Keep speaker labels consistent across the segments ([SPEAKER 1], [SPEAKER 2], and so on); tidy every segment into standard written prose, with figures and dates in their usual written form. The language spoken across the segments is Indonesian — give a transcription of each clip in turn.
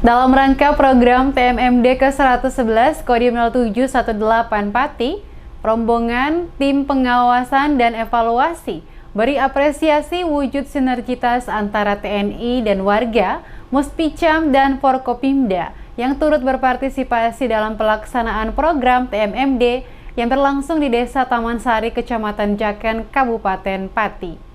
[SPEAKER 1] Dalam rangka program TMMD ke-111 Kodim 0718 Pati, rombongan tim pengawasan dan evaluasi beri apresiasi wujud sinergitas antara TNI dan warga, Muspicam dan Forkopimda yang turut berpartisipasi dalam pelaksanaan program TMMD yang berlangsung di Desa Taman Sari, Kecamatan Jaken, Kabupaten Pati.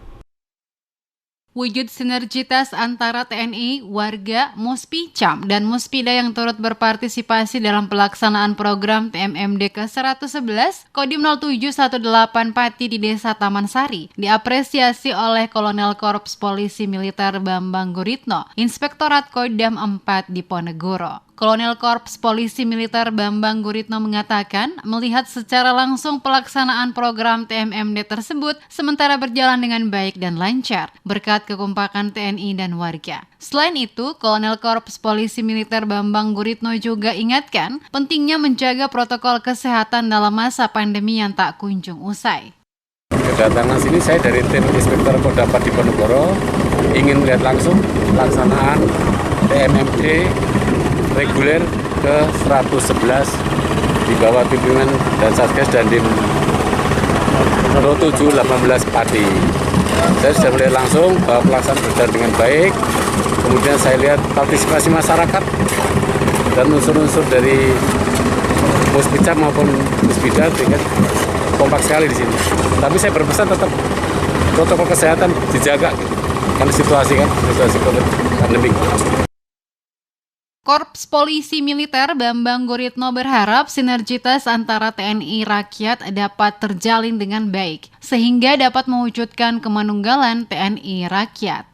[SPEAKER 1] Wujud sinergitas antara TNI, warga, Muspicam, dan Muspida yang turut berpartisipasi dalam pelaksanaan program TMMD ke-111 Kodim 0718 Pati di Desa Taman Sari diapresiasi oleh Kolonel Korps Polisi Militer Bambang Guritno, Inspektorat Kodam 4 Diponegoro. Kolonel Korps Polisi Militer Bambang Guritno mengatakan melihat secara langsung pelaksanaan program TMMD tersebut sementara berjalan dengan baik dan lancar berkat kekompakan TNI dan warga. Selain itu, Kolonel Korps Polisi Militer Bambang Guritno juga ingatkan pentingnya menjaga protokol kesehatan dalam masa pandemi yang tak kunjung usai.
[SPEAKER 2] Kedatangan sini saya dari tim Inspektor Kodam 4 Diponegoro ingin melihat langsung pelaksanaan TMMD reguler ke-111 di bawah pimpinan dan Satgas dan Dim 0718 Pati. Saya sudah melihat langsung bahwa pelaksanaan berjalan dengan baik. Kemudian saya lihat partisipasi masyarakat dan unsur-unsur dari Muspicam maupun Muspida dengan kompak sekali di sini. Tapi saya berpesan tetap protokol kesehatan dijaga, gitu. Karena situasi COVID pandemi.
[SPEAKER 1] Korps Polisi Militer Bambang Guritno berharap sinergitas antara TNI rakyat dapat terjalin dengan baik, sehingga dapat mewujudkan kemanunggalan TNI rakyat.